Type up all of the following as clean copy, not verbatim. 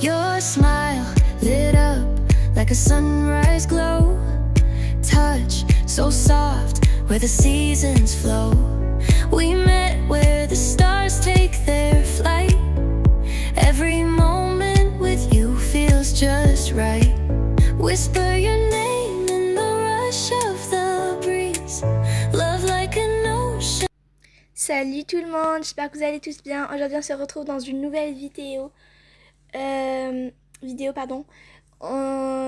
Your smile lit up like a sunrise glow. Touch so soft where the seasons flow. We met where the stars take their flight. Every moment with you feels just right. Whisper your name in the rush of the breeze. Love like an ocean. Salut tout le monde, j'espère que vous allez tous bien. Aujourd'hui on se retrouve dans une nouvelle vidéo.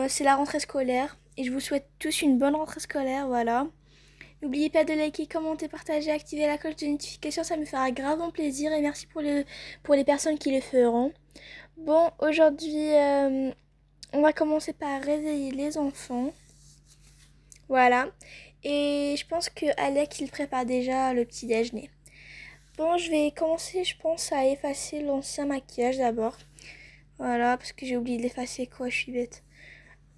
C'est la rentrée scolaire et je vous souhaite tous une bonne rentrée scolaire, voilà. N'oubliez pas de liker, commenter, partager, activer la cloche de notification, ça me fera gravement plaisir et merci pour les personnes qui le feront. Bon, aujourd'hui on va commencer par réveiller les enfants, voilà. Et je pense que Alec il prépare déjà le petit déjeuner. Bon, je vais commencer, je pense, à effacer l'ancien maquillage d'abord. Voilà, parce que j'ai oublié de l'effacer, quoi, je suis bête.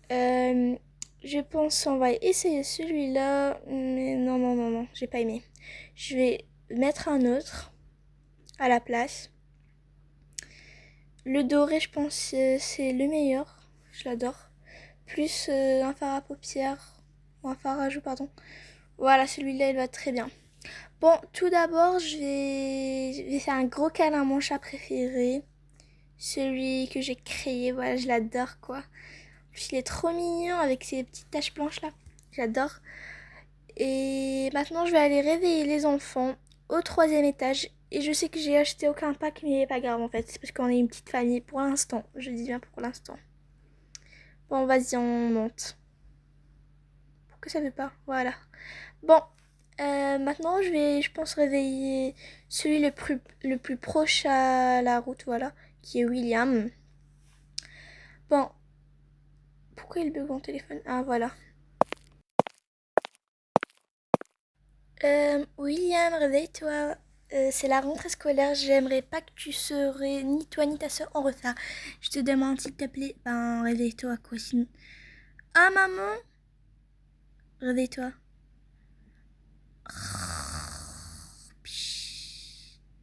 Je pense on va essayer celui-là, mais non, j'ai pas aimé. Je vais mettre un autre à la place. Le doré, je pense, c'est le meilleur, je l'adore. Plus un fard à paupières, ou un fard à joues, pardon. Voilà, celui-là, il va très bien. Bon, tout d'abord, je vais faire un gros câlin à mon chat préféré. Celui que j'ai créé, voilà, je l'adore, quoi. En plus, il est trop mignon avec ses petites taches blanches, là. J'adore. Et maintenant, je vais aller réveiller les enfants au 3e étage. Et je sais que j'ai acheté aucun pack, mais pas grave, en fait. C'est parce qu'on est une petite famille pour l'instant. Je dis bien pour l'instant. Bon, vas-y, on monte. Pourquoi ça veut pas? Voilà. Bon. Maintenant, je pense, réveiller celui le plus proche à la route, voilà, qui est William. Bon, pourquoi il bug mon téléphone? Ah, voilà. William, réveille-toi. C'est la rentrée scolaire, j'aimerais pas que tu serais ni toi ni ta soeur en retard. Je te demande s'il te plaît, ben réveille-toi, quoi, sinon... Ah, maman? Réveille-toi.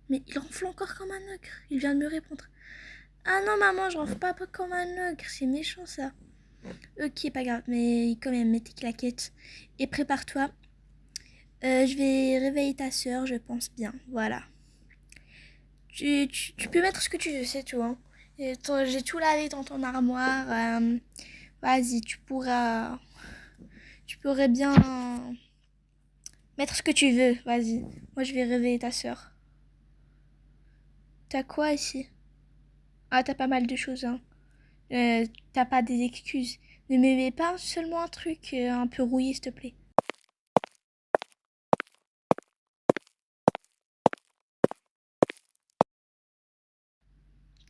Mais il ronfle encore comme un ogre. Il vient de me répondre. Ah non, maman, je ronfle pas comme un ogre. C'est méchant, ça. Ok, pas grave. Mais quand même, mets tes claquettes. Et prépare-toi. Je vais réveiller ta soeur, je pense bien. Voilà. Tu peux mettre ce que tu veux, c'est tout. Hein. J'ai tout lavé dans ton armoire. Vas-y, tu pourrais bien mettre ce que tu veux. Vas-y. Moi, je vais réveiller ta soeur. T'as quoi ici? Ah, t'as pas mal de choses, hein. T'as pas des excuses. Ne me mets pas seulement un truc un peu rouillé, s'il te plaît.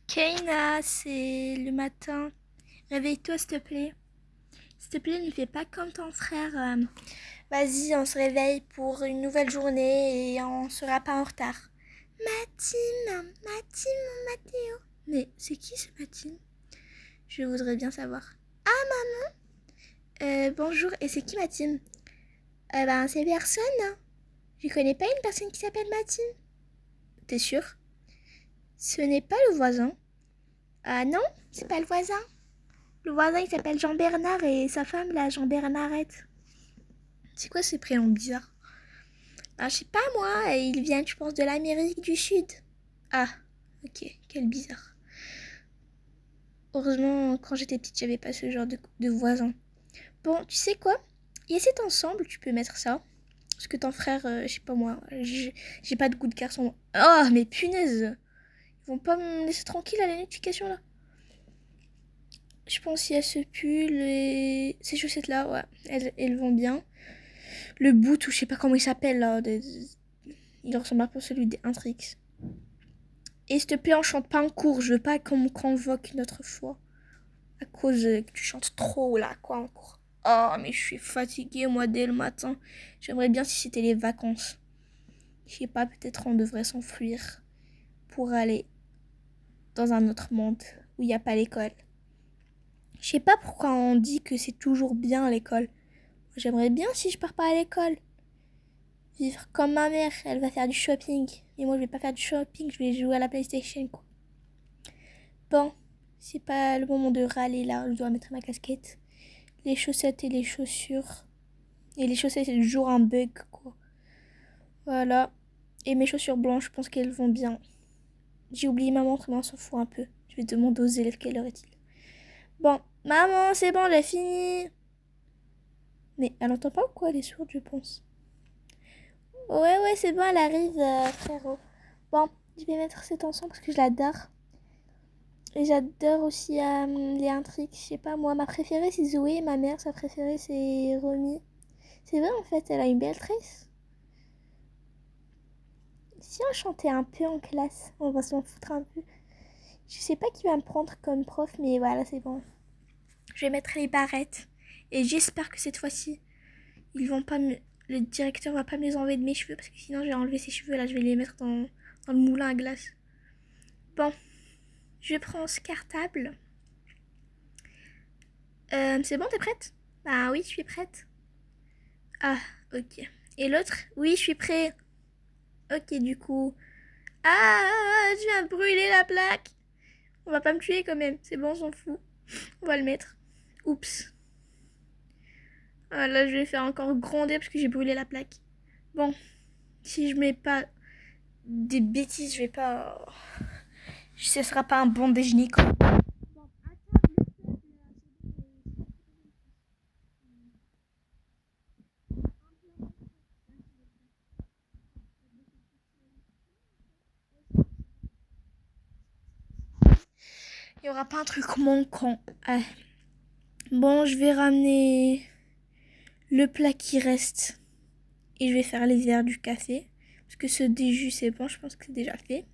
Kaina, c'est le matin. Réveille-toi, s'il te plaît. S'il te plaît, ne fais pas comme ton frère. Vas-y, on se réveille pour une nouvelle journée et on sera pas en retard. Matine, Mathéo. Mais c'est qui ce Matine? Je voudrais bien savoir. Ah, maman. Bonjour, et c'est qui Matine? Ben, c'est personne. Hein. Je connais pas une personne qui s'appelle Matine. T'es sûre? Ce n'est pas le voisin. Ah non, c'est pas le voisin. Le voisin, il s'appelle Jean-Bernard et sa femme, la Jean-Bernardette. C'est quoi ces prénoms bizarres? Ah, je sais pas moi, ils viennent, je pense, de l'Amérique du Sud. Ah, ok, quel bizarre. Heureusement, quand j'étais petite, j'avais pas ce genre de voisin. Bon, tu sais quoi? Et c'est ensemble, tu peux mettre ça. Parce que ton frère, je sais pas moi, j'ai pas de goût de garçon. Oh, mais punaise! Ils vont pas me laisser tranquille à la notification là. Je pense qu'il y a ce pull et ces chaussettes là, ouais, elles vont bien. Le boot ou je sais pas comment il s'appelle là, il ressemble un peu à celui des Intrix. Et s'il te plaît, on chante pas en cours, je veux pas qu'on me convoque une autre fois. À cause que tu chantes trop là, quoi, en cours. Oh, mais je suis fatiguée moi dès le matin. J'aimerais bien si c'était les vacances. Je sais pas, peut-être on devrait s'enfuir pour aller dans un autre monde où il n'y a pas l'école. Je sais pas pourquoi on dit que c'est toujours bien à l'école. J'aimerais bien si je pars pas à l'école. vivre comme ma mère. Elle va faire du shopping. Et moi, je vais pas faire du shopping. Je vais jouer à la PlayStation, quoi. Bon, c'est pas le moment de râler, là. Je dois mettre ma casquette. Les chaussettes et les chaussures. Et les chaussettes, c'est toujours un bug, quoi. Voilà. Et mes chaussures blanches, je pense qu'elles vont bien. J'ai oublié ma montre, mais on s'en fout un peu. Je vais demander aux élèves quelle heure est-il. Bon, maman, c'est bon, j'ai fini. Mais elle entend pas ou quoi? Elle est sourde, je pense. Ouais, c'est bon, elle arrive, frérot. Bon, je vais mettre cette ensemble parce que je l'adore. Et j'adore aussi les intrigues. Je sais pas, moi, ma préférée, c'est Zoé. Ma mère, sa préférée, c'est Romy. C'est vrai, en fait, elle a une belle tresse. Si on chantait un peu en classe, on va s'en foutre un peu. Je sais pas qui va me prendre comme prof, mais voilà, c'est bon. Je vais mettre les barrettes. Et j'espère que cette fois-ci, ils vont pas me... le directeur va pas me les enlever de mes cheveux, parce que sinon, je vais enlever ses cheveux. Là, je vais les mettre dans le moulin à glace. Bon, je prends ce cartable. C'est bon, t'es prête? Bah oui, je suis prête. Ah, ok. Et l'autre? Oui, je suis prêt. Ok, du coup... Ah, je viens de brûler la plaque. On va pas me tuer quand même. C'est bon, on s'en fout. On va le mettre. Oups. Ah, là, je vais faire encore gronder parce que j'ai brûlé la plaque. Bon, si je mets pas des bêtises, je vais pas... Ce sera pas un bon déjeuner, quoi. Il y aura pas un truc manquant. Ah. Bon, je vais ramener le plat qui reste. Et je vais faire les verres du café. Parce que ce déjus, c'est bon, je pense que c'est déjà fait.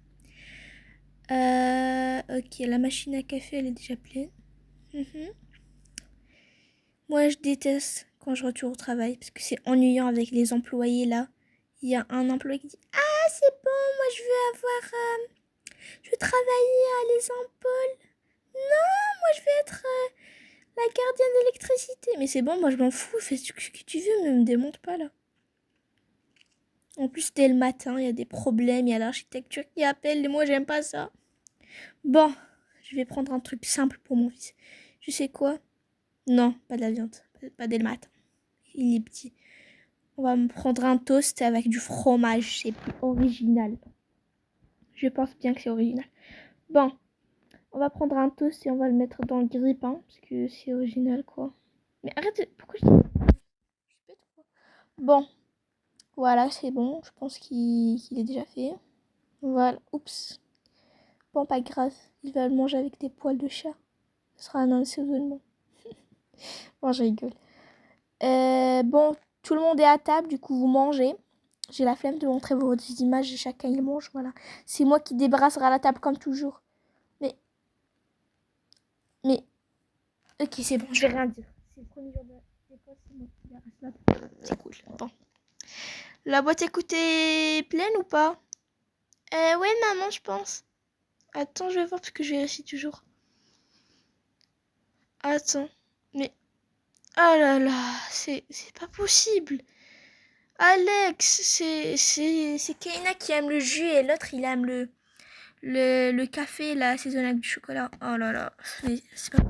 Ok, la machine à café, elle est déjà pleine. Moi, je déteste quand je retourne au travail. Parce que c'est ennuyant avec les employés, là. Il y a un employé qui dit « Ah, c'est bon, moi, je veux avoir... je veux travailler à Les Ampoules. Non, moi, je veux être la gardienne d'électricité. » Mais c'est bon, moi, je m'en fous. Fais ce que tu veux, ne me démonte pas, là. En plus, dès le matin, il y a des problèmes, il y a l'architecture qui appelle, et moi, j'aime pas ça. Bon, je vais prendre un truc simple pour mon fils. Je sais quoi? Non, pas de la viande, pas dès le matin. Il est petit. On va me prendre un toast avec du fromage, c'est original. Je pense bien que c'est original. Bon, on va prendre un toast et on va le mettre dans le grille-pain, parce que c'est original, quoi. Mais arrête, pourquoi je dis... Bon. Voilà, c'est bon. Je pense qu'il est déjà fait. Voilà. Oups. Bon, pas grave. Il va le manger avec des poils de chat. Ce sera un assaisonnement. Bon, je rigole. Bon, tout le monde est à table. Du coup, vous mangez. J'ai la flemme de montrer vos images. Chacun, il mange. Voilà. C'est moi qui débarrassera la table comme toujours. Mais... Ok, c'est bon. Je vais rien dire. C'est le premier jour de l'école. C'est moi qui débarrasse la table. C'est cool. Bon. La boîte écoute est pleine ou pas? Ouais, maman, je pense. Attends, je vais voir parce que je vérifie toujours. Attends, mais... Oh là là, c'est pas possible. Alex, c'est Kaina qui aime le jus et l'autre, il aime le café, là, assaisonné avec du chocolat. Oh là là, c'est pas...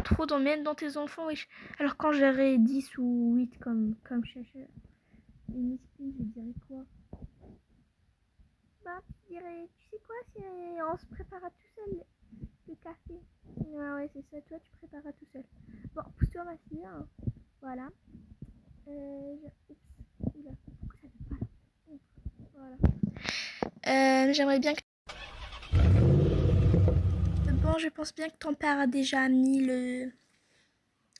Trop d'emmène dans tes enfants, wesh. Alors quand j'aurai 10 ou 8 comme Chacha, une espine, je dirais quoi? Bah, je dirais, tu sais quoi, on se prépare tout seul le café. Ouais, c'est ça, toi tu prépares tout seul. Bon, pousse-toi ma fille, hein. Voilà. Oups, oula, pourquoi ça fait pas là? Voilà. J'aimerais bien que... Bon, je pense bien que ton père a déjà mis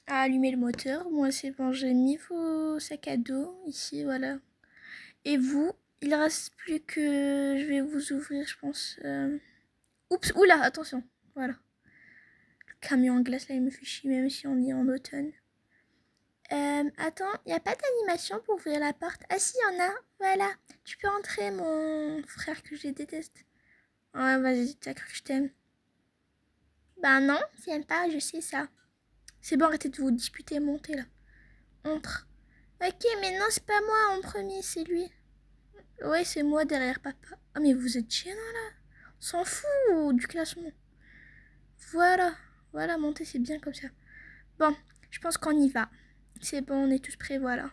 a allumé le moteur. Moi, c'est bon, j'ai mis vos sacs à dos ici, voilà. Et vous, il reste plus que... Je vais vous ouvrir, je pense. Oups, oula, attention. Voilà. Le camion en glace, là, il me fait chier, même si on est en automne. Attends, il n'y a pas d'animation pour ouvrir la porte? Ah si, il y en a. Voilà. Tu peux entrer, mon frère que je déteste. Ouais, vas-y, t'as cru que je t'aime? Ben non, j'aime pas, je sais ça. C'est bon, arrêtez de vous disputer, montez là. Entre. Ok, mais non, c'est pas moi en premier, c'est lui. Ouais, c'est moi derrière papa. Ah, mais vous êtes gênant là. On s'en fout du classement. Voilà. Voilà, monter, c'est bien comme ça. Bon, je pense qu'on y va. C'est bon, on est tous prêts, voilà.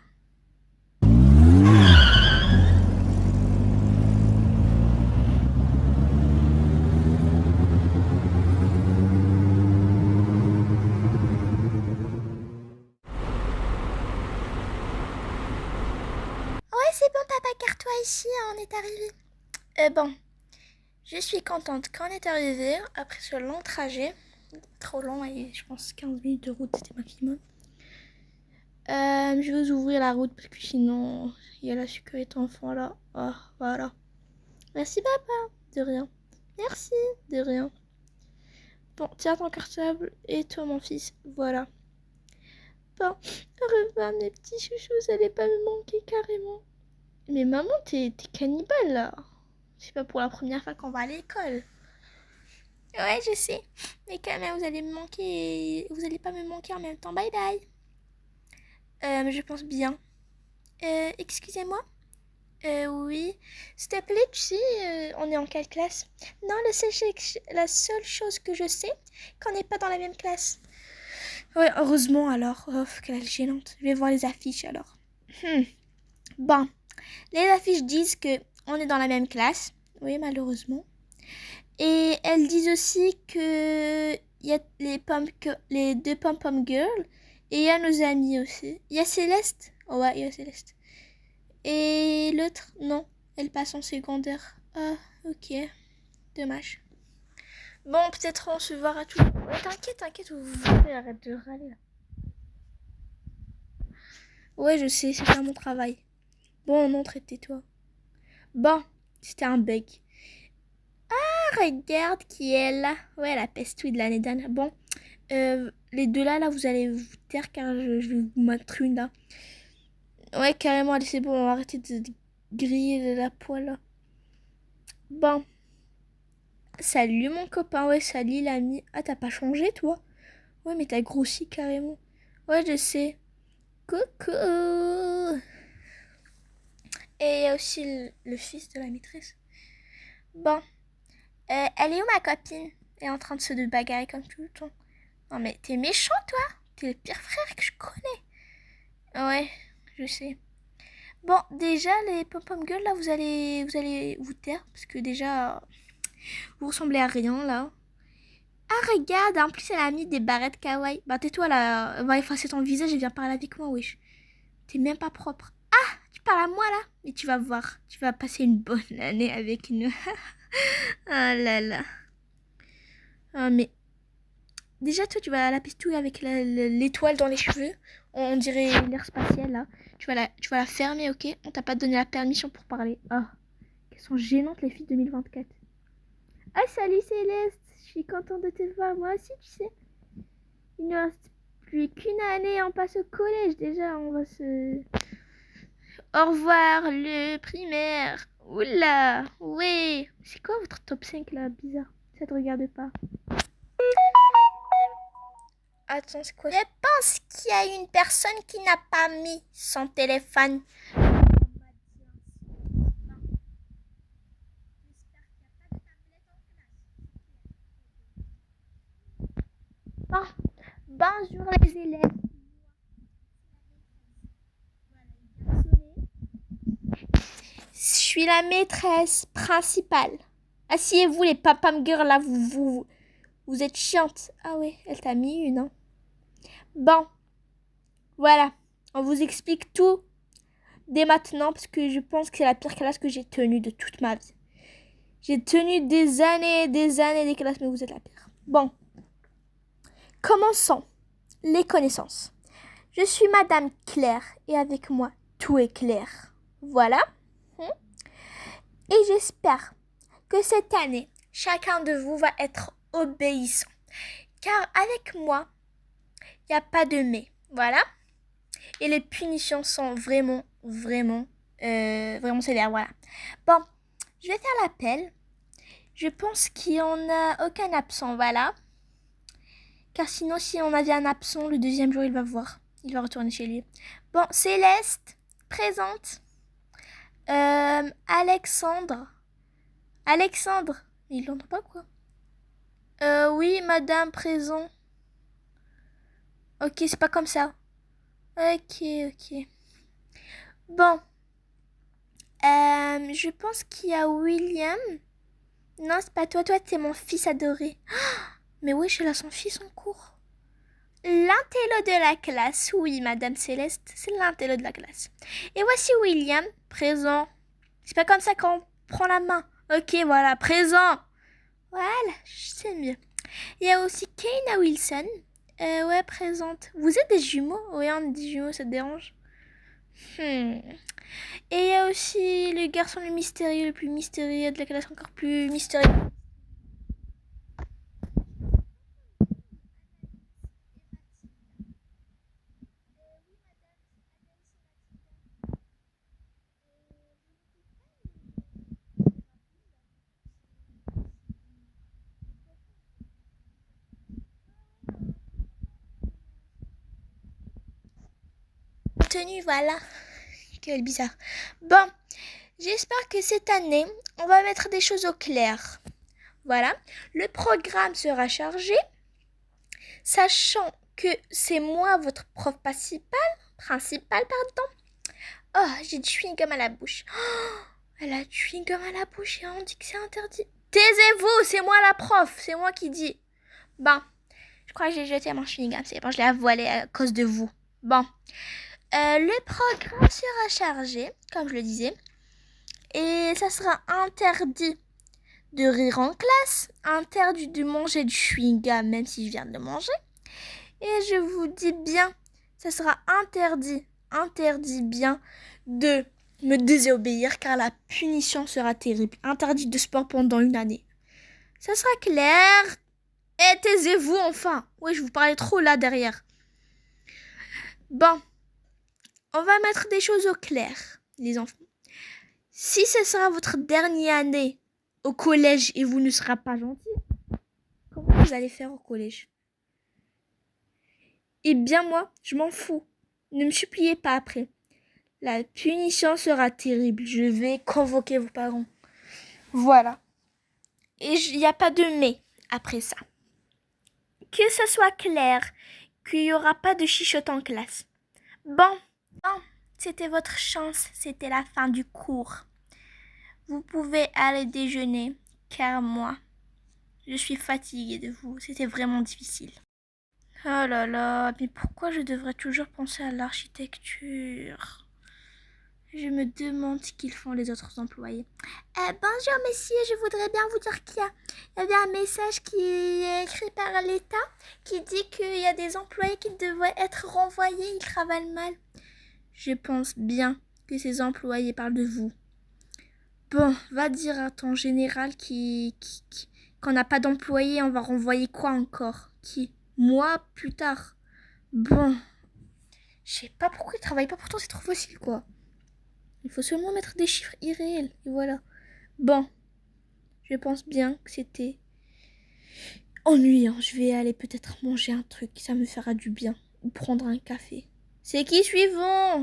Ouais, c'est bon, papa, carre-toi ici, on est arrivé. Bon, je suis contente qu'on est arrivé après ce long trajet. Trop long, et je pense 15 minutes de route, c'était maximum. Je vais vous ouvrir la route parce que sinon, il y a la sécurité enfant là. Ah, voilà. Merci, papa. De rien. Merci, de rien. Bon, tiens ton cartable et toi, mon fils. Voilà. Bon, au revoir, mes petits chouchous. Vous allez pas me manquer carrément. Mais maman, t'es cannibale là. C'est pas pour la première fois qu'on va à l'école. Ouais, je sais. Mais quand même, vous allez me manquer. Vous allez pas me manquer en même temps. Bye bye. Je pense bien. Excusez-moi. Oui. S'il te plaît, tu sais, on est en quelle classe? Non, la seule chose que je sais, qu'on n'est pas dans la même classe. Ouais, heureusement alors. Oh, quelle gênante. Je vais voir les affiches alors. Bon, les affiches disent que on est dans la même classe. Oui, malheureusement. Et elles disent aussi que il y a les deux pom-pom girls et il y a nos amis aussi. Il y a Céleste. Oh ouais, il y a Céleste. Et l'autre, non, elle passe en secondaire. Ah, ok, dommage. Bon, peut-être on se verra tout. Ouais, t'inquiète, arrête de râler là. Ouais, je sais, c'est pas mon travail. Bon, non, tais-toi. Bon, c'était un bug. Ah, regarde qui est là. Ouais, la pestouille de l'année dernière. Bon, les deux là, vous allez vous taire car je vais vous mettre une là. Ouais, carrément, allez, c'est bon, on va arrêter de griller de la poêle là. Bon. Salut mon copain, ouais, salut l'ami. Ah, t'as pas changé toi? Ouais, mais t'as grossi carrément. Ouais, je sais. Coucou. Et il y a aussi le fils de la maîtresse. Bon, elle est où ma copine? Elle est en train de se bagarrer comme tout le temps. Non mais t'es méchant toi? T'es le pire frère que je connais. Ouais, je sais. Bon, déjà les pom-pom girls là, vous allez vous taire parce que déjà vous ressemblez à rien là. Ah regarde, en plus elle a mis des barrettes kawaii. Bah tais-toi là, va effacer ton visage et viens parler avec moi, wesh. T'es même pas propre. Ah, tu parles à moi là? Mais tu vas voir, tu vas passer une bonne année avec nous. Ah là là. Ah mais déjà toi tu vas à la pistouille avec l'étoile dans les cheveux. On dirait l'air spatial là. Tu vas la fermer, ok? On t'a pas donné la permission pour parler. Ah, qu'elles sont gênantes les filles 2024. Ah salut Céleste, je suis contente de te voir moi aussi tu sais. Il ne reste plus qu'une année, on passe au collège déjà, on va se... Au revoir le primaire. Oula, ouais. C'est quoi votre top 5 là, bizarre? Ça te regarde pas. Attends, c'est quoi? Je pense qu'il y a une personne qui n'a pas mis son téléphone. Bon, bonjour les élèves. Je suis la maîtresse principale. Asseyez-vous les papam girls là, vous êtes chiante. Ah ouais, elle t'a mis une, hein. Bon, voilà, on vous explique tout dès maintenant parce que je pense que c'est la pire classe que j'ai tenue de toute ma vie. J'ai tenu des années et des classes, mais vous êtes la pire. Bon, commençons les connaissances. Je suis Madame Claire et avec moi, tout est clair. Voilà. Et j'espère que cette année, chacun de vous va être obéissant. Car avec moi, il n'y a pas de mais. Voilà. Et les punitions sont vraiment sévères. Voilà. Bon, je vais faire l'appel. Je pense qu'il n'y en a aucun absent. Voilà. Car sinon, si on avait un absent, le deuxième jour, il va voir. Il va retourner chez lui. Bon, Céleste, présente. Alexandre. Alexandre. Il l'entend pas quoi? Oui, madame, présent. Ok, c'est pas comme ça. Ok, ok. Bon. Je pense qu'il y a William. Non, c'est pas toi. Toi, t'es mon fils adoré. Mais wesh, elle a son fils en cours. L'intello de la classe. Oui, madame Céleste, c'est l'intello de la classe. Et voici William, présent. C'est pas comme ça qu'on prend la main. Ok, voilà, présent. Voilà, c'est mieux. Il y a aussi Kayna Wilson. Ouais, présente. Vous êtes des jumeaux? Oui, on est des jumeaux, ça te dérange? Et il y a aussi le garçon le plus mystérieux de la classe, encore plus mystérieux. Tenue, voilà. Quel bizarre. Bon, j'espère que cette année, on va mettre des choses au clair. Voilà, le programme sera chargé, sachant que c'est moi votre prof principal, pardon. Oh, j'ai du chewing-gum à la bouche. Oh, elle a du chewing-gum à la bouche et on dit que c'est interdit. Taisez-vous, c'est moi la prof, c'est moi qui dis. Bon, je crois que j'ai jeté mon chewing-gum, c'est bon, je l'ai avalé à cause de vous. Bon, le programme sera chargé, comme je le disais, et ça sera interdit de rire en classe, interdit de manger du chewing-gum même si je viens de le manger. Et je vous dis bien, ça sera interdit bien de me désobéir car la punition sera terrible. Interdit de sport pendant une année. Ça sera clair? Et taisez-vous enfin. Oui, je vous parlais trop là derrière. Bon, on va mettre des choses au clair, les enfants. Si ce sera votre dernière année au collège et vous ne serez pas gentil, comment vous allez faire au collège? Eh bien moi, je m'en fous. Ne me suppliez pas après. La punition sera terrible. Je vais convoquer vos parents. Voilà. Et il n'y a pas de mais après ça. Que ce soit clair qu'il n'y aura pas de chichote en classe. Bon, c'était votre chance. C'était la fin du cours. Vous pouvez aller déjeuner, car moi, je suis fatiguée de vous. C'était vraiment difficile. Oh là là, mais pourquoi je devrais toujours penser à l'architecture? Je me demande ce qu'ils font les autres employés. Bonjour messieurs, je voudrais bien vous dire qu'il y avait un message qui est écrit par l'État qui dit qu'il y a des employés qui devraient être renvoyés, ils travaillent mal. Je pense bien que ces employés parlent de vous. Bon, va dire à ton général qu'on n'a pas d'employés, on va renvoyer quoi encore? Qui? Moi, plus tard. Bon, je sais pas pourquoi ils travaillent pas, pourtant c'est trop facile quoi. Il faut seulement mettre des chiffres irréels, et voilà. Bon, je pense bien que c'était ennuyant. Je vais aller peut-être manger un truc, ça me fera du bien. Ou prendre un café. C'est qui suivant?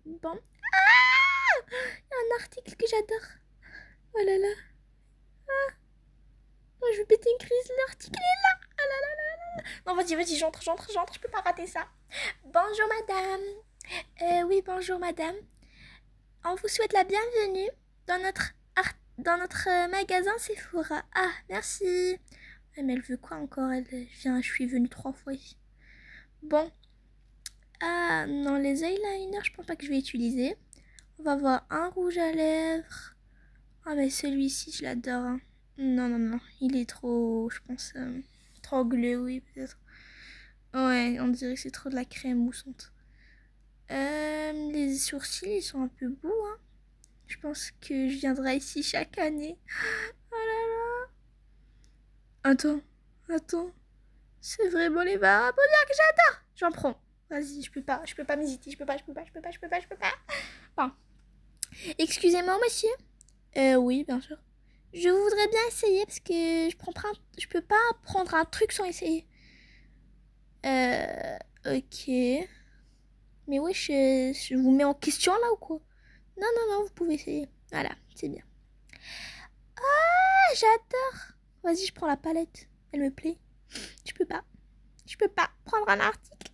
Bon. Ah! Il y a un article que j'adore. Oh là là. Ah. Oh, je vais péter une crise, l'article est là. Ah là là là là. Non, vas-y, j'entre, je peux pas rater ça. Bonjour madame. Oui, bonjour madame. On vous souhaite la bienvenue dans notre magasin Sephora. Ah, merci. Mais elle veut quoi encore? Je suis venue 3 fois ici. Bon. Ah, non, les eyeliners, je pense pas que je vais utiliser. On va voir un rouge à lèvres. Ah, mais celui-ci, je l'adore. Hein. Non. Il est trop, je pense, trop gluey, peut-être. Ouais, on dirait que c'est trop de la crème moussante. Les sourcils, ils sont un peu beaux, hein. Je pense que je viendrai ici chaque année. Oh là là. Attends. C'est vraiment les verres à bonheur que j'adore. J'en prends. Vas-y, je peux pas m'hésiter. Je peux pas. Bon. Excusez-moi, monsieur. Oui, bien sûr. Je voudrais bien essayer parce que je peux pas prendre un truc sans essayer. Ok. Mais oui, je vous mets en question là ou quoi? Non, non, non, vous pouvez essayer. Voilà, c'est bien. Ah, j'adore. Vas-y, je prends la palette. Elle me plaît. Je peux pas. Je peux pas prendre un article.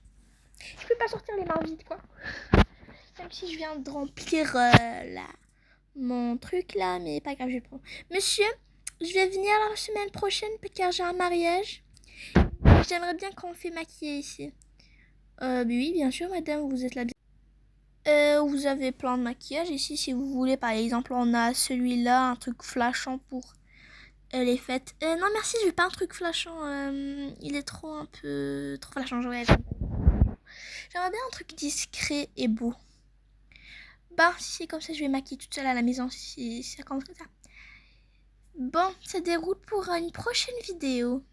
Je peux pas sortir les mains vides, quoi. Même si je viens de remplir mon truc là, mais pas grave, je vais prendre. Monsieur, je vais venir la semaine prochaine car j'ai un mariage. J'aimerais bien qu'on fait maquiller ici. Oui, bien sûr, madame, vous êtes la bienvenue. Vous avez plein de maquillages ici si vous voulez. Par exemple, on a celui-là, un truc flashant pour les fêtes. Non, merci, je veux pas un truc flashant. Il est trop un peu trop flashant. J'aimerais bien un truc discret et beau. Bah, si c'est comme ça, je vais maquiller toute seule à la maison si ça commence comme ça. Bon, ça déroule pour une prochaine vidéo.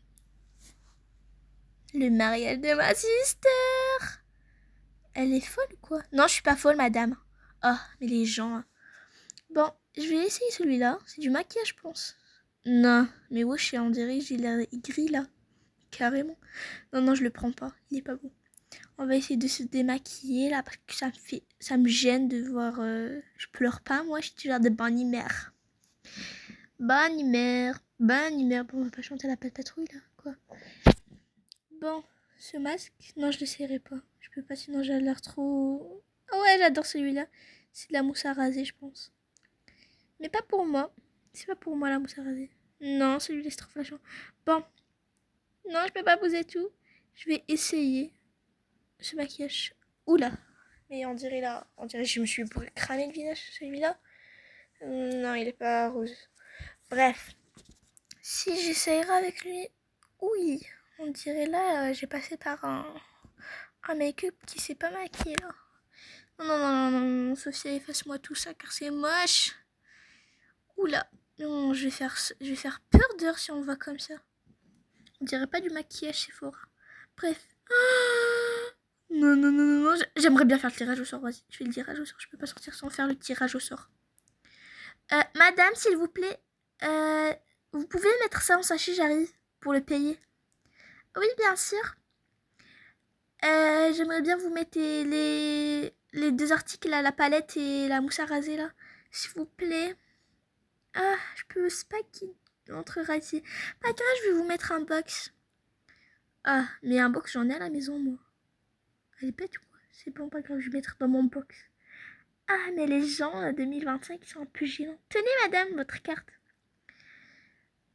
Le mariage de ma sister. Elle est folle ou quoi? Non, je suis pas folle, madame. Ah, mais les gens. Bon, je vais essayer celui-là. C'est du maquillage, je pense. Non, mais wesh, on dirait j'ai l'air gris là. Carrément. Non, non, je le prends pas. Il est pas beau. On va essayer de se démaquiller là parce que ça me gêne de voir. Je pleure pas, moi, je suis toujours de bonne humeur. Bonne humeur. Bonne humeur. Bon, on va pas chanter la patrouille là, quoi. Bon, ce masque, non, je l'essayerai pas. Je peux pas, sinon j'ai l'air trop. Ah ouais, j'adore celui-là. C'est de la mousse à raser, je pense. Mais pas pour moi. C'est pas pour moi la mousse à raser. Non, celui-là c'est trop flashant. Bon. Non, je peux pas poser tout. Je vais essayer ce maquillage. Oula. Mais on dirait là. On dirait que je me suis cramé le visage, celui-là. Non, il est pas rose. Bref. Si j'essayerai avec lui. Oui. On dirait là, j'ai passé par un make-up qui s'est pas maquillé là. Non, non, non, non, non, Sophia, efface-moi tout ça car c'est moche. Oula. Non, je vais faire peur d'heure si on le voit comme ça. On dirait pas du maquillage Sephora. Bref. Non, non, non, non, non. J'aimerais bien faire le tirage au sort. Vas-y, je fais le tirage au sort. Je peux pas sortir sans faire le tirage au sort. Madame, s'il vous plaît, vous pouvez mettre ça en sachet, j'arrive, pour le payer. Oui, bien sûr. J'aimerais bien vous mettre les deux articles là, la palette et la mousse à raser là. S'il vous plaît. Ah, je peux pas qui entrera ici. Pas grave, je vais vous mettre un box. Ah, mais un box, j'en ai à la maison, moi. Elle est bête ou quoi? C'est bon, pas grave, je vais mettre dans mon box. Ah, mais les gens 2025 sont un peu gênants. Tenez, madame, votre carte.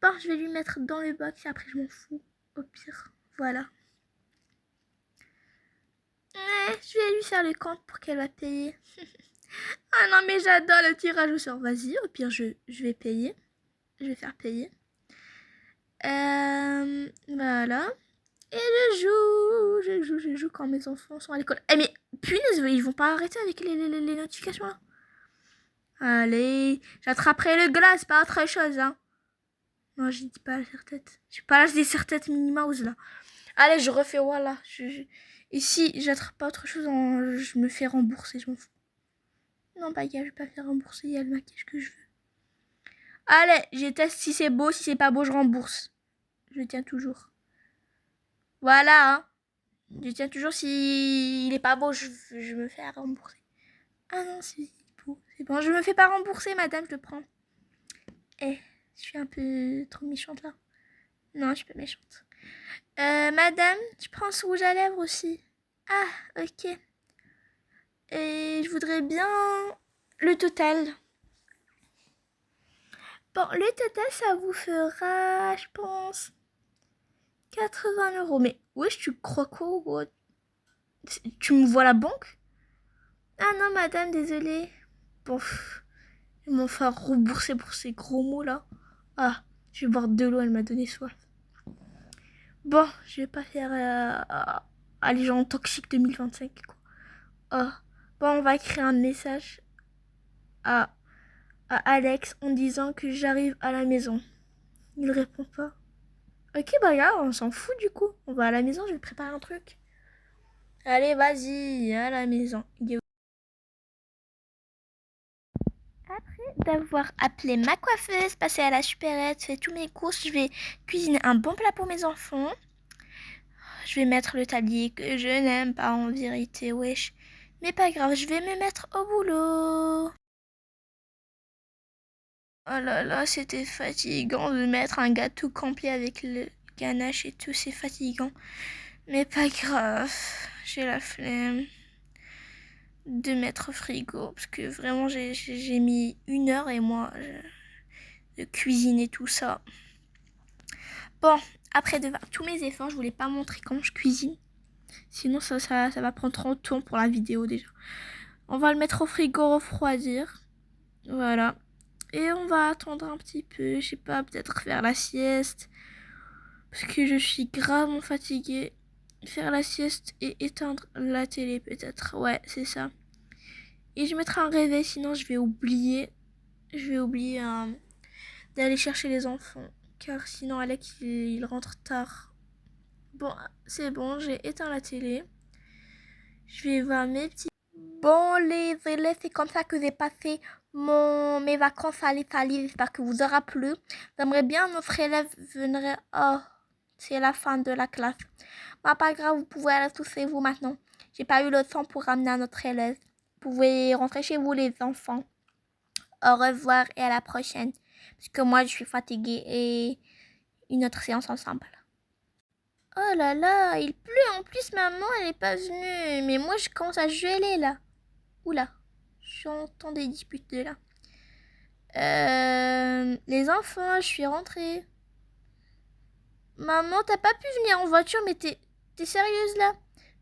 Bon, je vais lui mettre dans le box et après, je m'en fous. Au pire, voilà. Je vais lui faire le compte pour qu'elle va payer. Ah non, mais j'adore le tirage au sort. Vas-y, au pire, je vais payer. Je vais faire payer. Voilà. Et je joue quand mes enfants sont à l'école. Eh mais punaise, ils vont pas arrêter avec les notifications là. Allez, j'attraperai le glace, pas autre chose, hein. Non, je dis pas la serre-tête. Je suis pas l'âge des serre-têtes Minnie Mouse là. Allez, je refais, voilà. Et si j'attrape pas autre chose, je me fais rembourser, je m'en fous. Non, bah, gars, je vais pas faire rembourser, il y a le maquillage que je veux. Allez, je teste si c'est beau, si c'est pas beau, je rembourse. Je tiens toujours. Voilà, hein. Je tiens toujours, si il est pas beau, je me fais rembourser. Ah non, c'est beau. C'est bon, je me fais pas rembourser, madame, je le prends. Je suis un peu trop méchante là. Non, je suis pas méchante. Madame, je prends ce rouge à lèvres aussi. Ah, ok. Et je voudrais bien le total. Bon, le total, ça vous fera, je pense, 80 €. Mais wesh, tu crois quoi? Tu me vois à la banque? Ah non, madame, désolée. Bon, ils m'ont fait rembourser pour ces gros mots là. Ah, je vais boire de l'eau, elle m'a donné soif. Bon, je vais pas faire les gens toxiques 2025 quoi. Ah, bon, on va écrire un message à Alex en disant que j'arrive à la maison. Il répond pas. Ok, bah là, on s'en fout du coup. On va à la maison, je vais préparer un truc. Allez, vas-y, à la maison. Après d'avoir appelé ma coiffeuse, passé à la supérette, fait tous mes courses, je vais cuisiner un bon plat pour mes enfants. Je vais mettre le tablier que je n'aime pas en vérité, wesh. Mais pas grave, je vais me mettre au boulot. Oh là là, c'était fatigant de mettre un gâteau complet avec le ganache et tout, c'est fatigant. Mais pas grave, j'ai la flemme de mettre au frigo parce que vraiment j'ai mis 1 heure et moi de cuisiner tout ça. Bon, après de tous mes efforts, je voulais pas montrer comment je cuisine. Sinon ça va prendre trop de temps pour la vidéo déjà. On va le mettre au frigo refroidir. Voilà. Et on va attendre un petit peu, je sais pas, peut-être faire la sieste. Parce que je suis gravement fatiguée. Faire la sieste et éteindre la télé peut-être. Ouais, c'est ça. Et je mettrai un réveil, sinon je vais oublier. Je vais oublier d'aller chercher les enfants. Car sinon Alex, il rentre tard. Bon, c'est bon, j'ai éteint la télé. Je vais voir mes petits... Bon, les élèves, c'est comme ça que j'ai passé mes vacances à l'Italie. J'espère que vous aura plu. J'aimerais bien notre élève viendrait... Oh, c'est la fin de la classe. Bah, pas grave, vous pouvez aller tous chez vous maintenant. J'ai pas eu le temps pour ramener un autre élève. Vous pouvez rentrer chez vous, les enfants. Au revoir et à la prochaine. Parce que moi, je suis fatiguée et une autre séance ensemble. Oh là là, il pleut. En plus, maman, elle est pas venue. Mais moi, je commence à geler là. Oula, j'entends des disputes de là. Les enfants, je suis rentrée. Maman, t'as pas pu venir en voiture, mais t'es sérieuse là?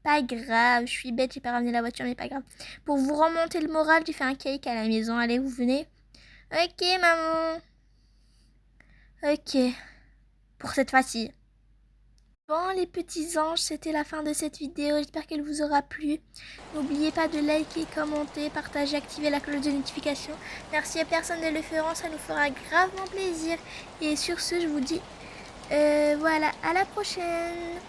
Pas grave, je suis bête, j'ai pas ramené la voiture, mais pas grave. Pour vous remonter le moral, j'ai fait un cake à la maison. Allez, vous venez? Ok, maman. Ok, pour cette fois-ci. Bon, les petits anges, c'était la fin de cette vidéo. J'espère qu'elle vous aura plu. N'oubliez pas de liker, commenter, partager, activer la cloche de notification. Merci à personne de le faire, ça nous fera gravement plaisir. Et sur ce, je vous dis, voilà, à la prochaine.